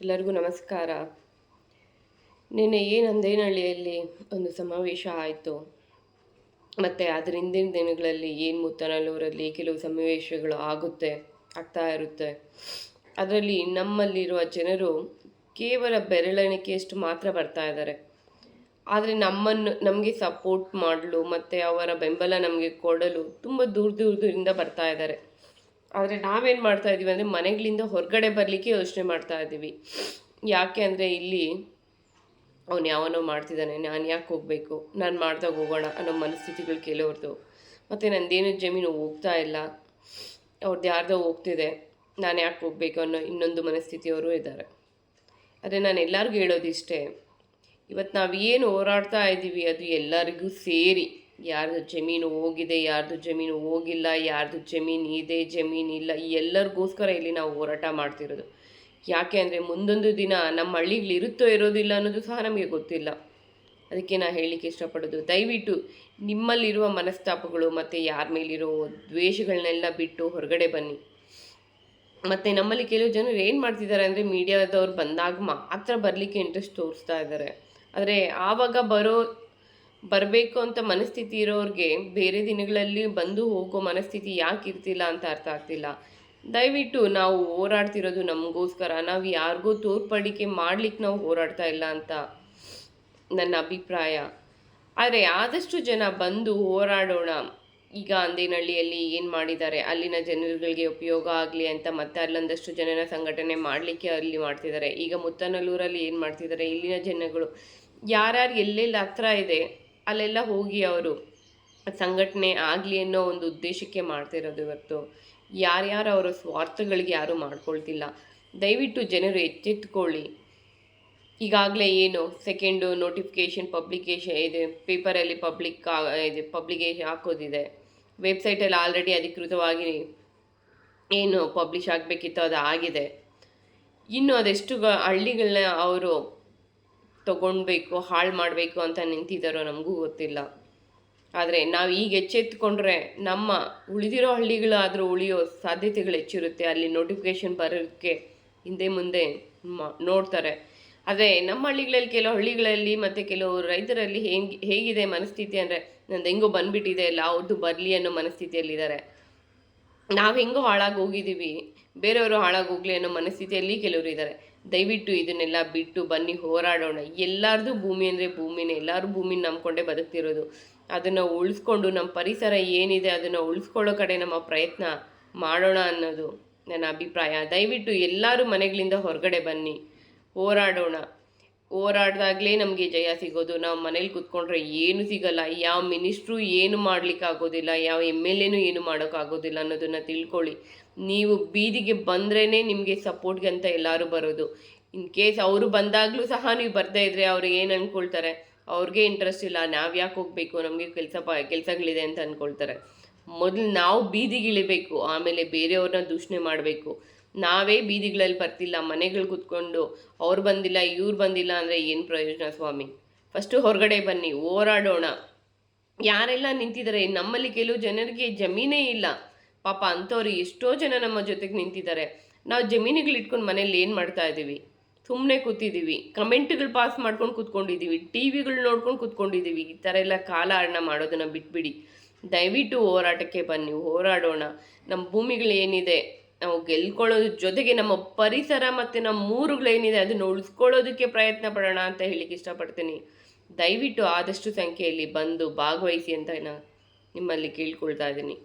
ಎಲ್ಲರಿಗೂ ನಮಸ್ಕಾರ. ನಿನ್ನೆ ನಂದೇನಹಳ್ಳಿಯಲ್ಲಿ ಒಂದು ಸಮಾವೇಶ ಆಯಿತು. ಮತ್ತು ಅದರ ಹಿಂದಿನ ದಿನಗಳಲ್ಲಿ ಮುತ್ತನಲ್ಲೂರಲ್ಲಿ ಕೆಲವು ಸಮಾವೇಶಗಳು ಆಗ್ತಾ ಇರುತ್ತೆ. ಅದರಲ್ಲಿ ನಮ್ಮಲ್ಲಿರುವ ಜನರು ಕೇವಲ ಬೆರಳೆಣಿಕೆಯಷ್ಟು ಮಾತ್ರ ಬರ್ತಾ ಇದ್ದಾರೆ. ಆದರೆ ನಮಗೆ ಸಪೋರ್ಟ್ ಮಾಡಲು ಮತ್ತು ಅವರ ಬೆಂಬಲ ನಮಗೆ ಕೊಡಲು ತುಂಬ ದೂರದಿಂದ ಬರ್ತಾ ಇದ್ದಾರೆ. ಆದರೆ ನಾವೇನು ಮಾಡ್ತಾ ಇದ್ದೀವಿ ಅಂದರೆ ಮನೆಗಳಿಂದ ಹೊರಗಡೆ ಬರಲಿಕ್ಕೆ ಯೋಚನೆ ಮಾಡ್ತಾ ಇದ್ದೀವಿ. ಯಾಕೆ ಅಂದರೆ ಇಲ್ಲಿ ಅವನು ಯಾವನೋ ಮಾಡ್ತಿದ್ದಾನೆ, ನಾನು ಯಾಕೆ ಹೋಗಬೇಕು, ನಾನು ಮಾಡ್ದಾಗ ಹೋಗೋಣ ಅನ್ನೋ ಮನಸ್ಥಿತಿಗಳು ಕೆಲವ್ರದ್ದು. ಮತ್ತು ನಂದೇನು ಜಮೀನು ಹೋಗ್ತಾ ಇಲ್ಲ, ಅವ್ರದ್ದು ಯಾರ್ದೋ ಹೋಗ್ತಿದೆ, ನಾನು ಯಾಕೆ ಹೋಗಬೇಕು ಅನ್ನೋ ಇನ್ನೊಂದು ಮನಸ್ಥಿತಿಯವರು ಇದ್ದಾರೆ. ಆದರೆ ನಾನು ಎಲ್ಲರಿಗೂ ಹೇಳೋದಿಷ್ಟೇ, ಇವತ್ತು ನಾವು ಏನು ಹೋರಾಡ್ತಾ ಇದ್ದೀವಿ ಅದು ಎಲ್ಲರಿಗೂ ಸೇರಿ. ಯಾರ್ದು ಜಮೀನು ಹೋಗಿದೆ, ಯಾರ್ದು ಜಮೀನು ಹೋಗಿಲ್ಲ, ಯಾರ್ದು ಜಮೀನು ಇದೆ, ಜಮೀನಿಲ್ಲ, ಎಲ್ಲರಿಗೋಸ್ಕರ ಇಲ್ಲಿ ನಾವು ಹೋರಾಟ ಮಾಡ್ತಿರೋದು. ಯಾಕೆ ಅಂದರೆ ಮುಂದೊಂದು ದಿನ ನಮ್ಮ ಹಳ್ಳಿಗಳು ಇರುತ್ತೋ ಇರೋದಿಲ್ಲ ಅನ್ನೋದು ಸಹ ನಮಗೆ ಗೊತ್ತಿಲ್ಲ. ಅದಕ್ಕೆ ನಾನು ಹೇಳಲಿಕ್ಕೆ ಇಷ್ಟಪಡೋದು, ದಯವಿಟ್ಟು ನಿಮ್ಮಲ್ಲಿರುವ ಮನಸ್ತಾಪಗಳು ಮತ್ತು ಯಾರ ಮೇಲಿರೋ ದ್ವೇಷಗಳನ್ನೆಲ್ಲ ಬಿಟ್ಟು ಹೊರಗಡೆ ಬನ್ನಿ. ಮತ್ತು ನಮ್ಮಲ್ಲಿ ಕೆಲವು ಜನರು ಏನು ಮಾಡ್ತಿದ್ದಾರೆ ಅಂದರೆ ಮೀಡಿಯಾದವ್ರು ಬಂದಾಗ ಮಾತ್ರ ಬರಲಿಕ್ಕೆ ಇಂಟ್ರೆಸ್ಟ್ ತೋರಿಸ್ತಾ ಇದ್ದಾರೆ. ಆದರೆ ಆವಾಗ ಬರಬೇಕು ಅಂತ ಮನಸ್ಥಿತಿ ಇರೋರಿಗೆ ಬೇರೆ ದಿನಗಳಲ್ಲಿ ಬಂದು ಹೋಗೋ ಮನಸ್ಥಿತಿ ಯಾಕೆ ಇರ್ತಿಲ್ಲ ಅಂತ ಅರ್ಥ ಆಗ್ತಿಲ್ಲ. ದಯವಿಟ್ಟು ನಾವು ಹೋರಾಡ್ತಿರೋದು ನಮಗೋಸ್ಕರ, ನಾವು ಯಾರಿಗೂ ತೋರ್ಪಡಿಕೆ ಮಾಡ್ಲಿಕ್ಕೆ ನಾವು ಹೋರಾಡ್ತಾ ಇಲ್ಲ ಅಂತ ನನ್ನ ಅಭಿಪ್ರಾಯ. ಆದರೆ ಆದಷ್ಟು ಜನ ಬಂದು ಹೋರಾಡೋಣ. ಈಗ ಅಂದೇನಹಳ್ಳಿಯಲ್ಲಿ ಏನು ಮಾಡಿದ್ದಾರೆ, ಅಲ್ಲಿನ ಜನರುಗಳಿಗೆ ಉಪಯೋಗ ಆಗಲಿ ಅಂತ ಮತ್ತೆ ಅಲ್ಲೊಂದಷ್ಟು ಜನನ ಸಂಘಟನೆ ಮಾಡಲಿಕ್ಕೆ ಅಲ್ಲಿ ಮಾಡ್ತಿದ್ದಾರೆ. ಈಗ ಮುತ್ತನಲ್ಲೂರಲ್ಲಿ ಏನು ಮಾಡ್ತಿದ್ದಾರೆ, ಇಲ್ಲಿನ ಜನಗಳು ಯಾರ್ಯಾರು ಎಲ್ಲೆಲ್ಲಿ ಹತ್ರ ಇದೆ ಅಲ್ಲೆಲ್ಲ ಹೋಗಿ ಅವರು ಸಂಘಟನೆ ಆಗಲಿ ಅನ್ನೋ ಒಂದು ಉದ್ದೇಶಕ್ಕೆ ಮಾಡ್ತಿರೋದು. ಇವತ್ತು ಯಾರ್ಯಾರು ಅವರ ಸ್ವಾರ್ಥಗಳಿಗೆ ಯಾರೂ ಮಾಡ್ಕೊಳ್ತಿಲ್ಲ. ದಯವಿಟ್ಟು ಜನರು ಎಚ್ಚೆತ್ತುಕೊಳ್ಳಿ. ಈಗಾಗಲೇ ಸೆಕೆಂಡು ನೋಟಿಫಿಕೇಷನ್ ಪಬ್ಲಿಕೇಶನ್ ಇದೆ, ಪೇಪರಲ್ಲಿ ಪಬ್ಲಿಕೇಶನ್ ಹಾಕೋದಿದೆ, ವೆಬ್ಸೈಟಲ್ಲಿ ಆಲ್ರೆಡಿ ಅಧಿಕೃತವಾಗಿ ಪಬ್ಲಿಷ್ ಆಗಬೇಕಿತ್ತು ಅದು ಆಗಿದೆ. ಇನ್ನು ಅದೆಷ್ಟು ಹಳ್ಳಿಗಳನ್ನ ಅವರು ತಗೊಳ್ಬೇಕು, ಹಾಳು ಮಾಡಬೇಕು ಅಂತ ನಿಂತಿದ್ದಾರೋ ನಮಗೂ ಗೊತ್ತಿಲ್ಲ. ಆದರೆ ನಾವು ಈಗ ಎಚ್ಚೆತ್ತುಕೊಂಡ್ರೆ ನಮ್ಮ ಉಳಿದಿರೋ ಹಳ್ಳಿಗಳಾದರೂ ಉಳಿಯೋ ಸಾಧ್ಯತೆಗಳು ಹೆಚ್ಚಿರುತ್ತೆ. ಅಲ್ಲಿ ನೋಟಿಫಿಕೇಷನ್ ಬರೋಕ್ಕೆ ಹಿಂದೆ ಮುಂದೆ ನೋಡ್ತಾರೆ. ಆದರೆ ನಮ್ಮ ಹಳ್ಳಿಗಳಲ್ಲಿ, ಕೆಲವು ಹಳ್ಳಿಗಳಲ್ಲಿ ಮತ್ತು ಕೆಲವು ರೈತರಲ್ಲಿ ಹೇಗಿದೆ ಮನಸ್ಥಿತಿ ಅಂದರೆ, ನಂದು ಹೆಂಗೋ ಬಂದುಬಿಟ್ಟಿದೆ ಅಲ್ಲ, ಅವ್ರದ್ದು ಬರಲಿ ಅನ್ನೋ ಮನಸ್ಥಿತಿಯಲ್ಲಿದ್ದಾರೆ. ನಾವು ಹೆಂಗೋ ಹಾಳಾಗಿ ಹೋಗಿದ್ದೀವಿ, ಬೇರೆಯವರು ಹಾಳಾಗಿ ಹೋಗಲಿ ಅನ್ನೋ ಮನಸ್ಥಿತಿಯಲ್ಲಿ ಕೆಲವರು ಇದ್ದಾರೆ. ದಯವಿಟ್ಟು ಇದನ್ನೆಲ್ಲ ಬಿಟ್ಟು ಬನ್ನಿ, ಹೋರಾಡೋಣ. ಎಲ್ಲರದು ಭೂಮಿ ಅಂದರೆ ಭೂಮಿನೇ, ಎಲ್ಲರೂ ಭೂಮಿನ ನಂಬ್ಕೊಂಡೇ ಬದುಕ್ತಿರೋದು. ಅದನ್ನು ಉಳಿಸ್ಕೊಂಡು ನಮ್ಮ ಪರಿಸರ ಏನಿದೆ ಅದನ್ನು ಉಳಿಸ್ಕೊಳ್ಳೋ ಕಡೆ ನಮ್ಮ ಪ್ರಯತ್ನ ಮಾಡೋಣ ಅನ್ನೋದು ನನ್ನ ಅಭಿಪ್ರಾಯ. ದಯವಿಟ್ಟು ಎಲ್ಲರೂ ಮನೆಗಳಿಂದ ಹೊರಗಡೆ ಬನ್ನಿ, ಹೋರಾಡೋಣ. ಹೋರಾಡ್ದಾಗಲೇ ನಮಗೆ ಜಯ ಸಿಗೋದು. ನಾವು ಮನೇಲಿ ಕೂತ್ಕೊಂಡ್ರೆ ಏನು ಸಿಗಲ್ಲ. ಯಾವ ಮಿನಿಸ್ಟ್ರು ಏನು ಆಗೋದಿಲ್ಲ, ಯಾವ MLAನೂ ಏನು ಮಾಡೋಕ್ಕಾಗೋದಿಲ್ಲ ಅನ್ನೋದನ್ನು ತಿಳ್ಕೊಳ್ಳಿ. ನೀವು ಬೀದಿಗೆ ಬಂದ್ರೇ ನಿಮಗೆ ಸಪೋರ್ಟ್ಗೆ ಅಂತ ಎಲ್ಲರೂ ಬರೋದು. ಇನ್ ಕೇಸ್ ಅವರು ಬಂದಾಗಲೂ ಸಹ ನೀವು ಬರ್ತಾ ಇದ್ರೆ ಅವ್ರು ಏನು ಅಂದ್ಕೊಳ್ತಾರೆ, ಅವ್ರಿಗೆ ಇಂಟ್ರೆಸ್ಟ್ ಇಲ್ಲ, ನಾವು ಯಾಕೆ ಹೋಗಬೇಕು, ನಮಗೆ ಕೆಲಸಗಳಿದೆ ಅಂತ ಅಂದ್ಕೊಳ್ತಾರೆ. ಮೊದಲು ನಾವು ಬೀದಿಗಿಳಿಬೇಕು, ಆಮೇಲೆ ಬೇರೆಯವ್ರನ್ನ ದೂಷಣೆ ಮಾಡಬೇಕು. ನಾವೇ ಬೀದಿಗಳಲ್ಲಿ ಬರ್ತಿಲ್ಲ, ಮನೆಗಳು ಕೂತ್ಕೊಂಡು ಅವ್ರು ಬಂದಿಲ್ಲ ಇವ್ರು ಬಂದಿಲ್ಲ ಅಂದರೆ ಏನು ಪ್ರಯೋಜನ ಸ್ವಾಮಿ? ಫಸ್ಟು ಹೊರಗಡೆ ಬನ್ನಿ, ಹೋರಾಡೋಣ. ಯಾರೆಲ್ಲ ನಿಂತಿದ್ದಾರೆ, ನಮ್ಮಲ್ಲಿ ಕೆಲವು ಜನರಿಗೆ ಜಮೀನೇ ಇಲ್ಲ ಪಾಪ, ಅಂಥವ್ರು ಎಷ್ಟೋ ಜನ ನಮ್ಮ ಜೊತೆಗೆ ನಿಂತಿದ್ದಾರೆ. ನಾವು ಜಮೀನುಗಳು ಇಟ್ಕೊಂಡು ಮನೇಲಿ ಏನು ಮಾಡ್ತಾ ಇದ್ದೀವಿ? ಸುಮ್ಮನೆ ಕೂತಿದ್ದೀವಿ, ಕಮೆಂಟ್ಗಳು ಪಾಸ್ ಮಾಡ್ಕೊಂಡು ಕೂತ್ಕೊಂಡಿದ್ದೀವಿ, ಟಿ ವಿಗಳು ನೋಡ್ಕೊಂಡು ಕೂತ್ಕೊಂಡಿದ್ದೀವಿ. ಈ ಥರ ಎಲ್ಲ ಕಾಲಹರಣ ಮಾಡೋದನ್ನು ಬಿಟ್ಬಿಡಿ. ದಯವಿಟ್ಟು ಹೋರಾಟಕ್ಕೆ ಬನ್ನಿ, ಹೋರಾಡೋಣ. ನಮ್ಮ ಭೂಮಿಗಳೇನಿದೆ ನಾವು ಗೆಲ್ಕೊಳ್ಳೋದ್ರ ಜೊತೆಗೆ ನಮ್ಮ ಪರಿಸರ ಮತ್ತು ನಮ್ಮ ಊರುಗಳೇನಿದೆ ಅದನ್ನು ಉಳಿಸ್ಕೊಳ್ಳೋದಕ್ಕೆ ಪ್ರಯತ್ನ ಪಡೋಣ ಅಂತ ಹೇಳಿಕ್ಕೆ ಇಷ್ಟಪಡ್ತೀನಿ. ದಯವಿಟ್ಟು ಆದಷ್ಟು ಸಂಖ್ಯೆಯಲ್ಲಿ ಬಂದು ಭಾಗವಹಿಸಿ ಅಂತ ನಾನು ನಿಮ್ಮಲ್ಲಿ ಕೇಳ್ಕೊಳ್ತಾ ಇದ್ದೀನಿ.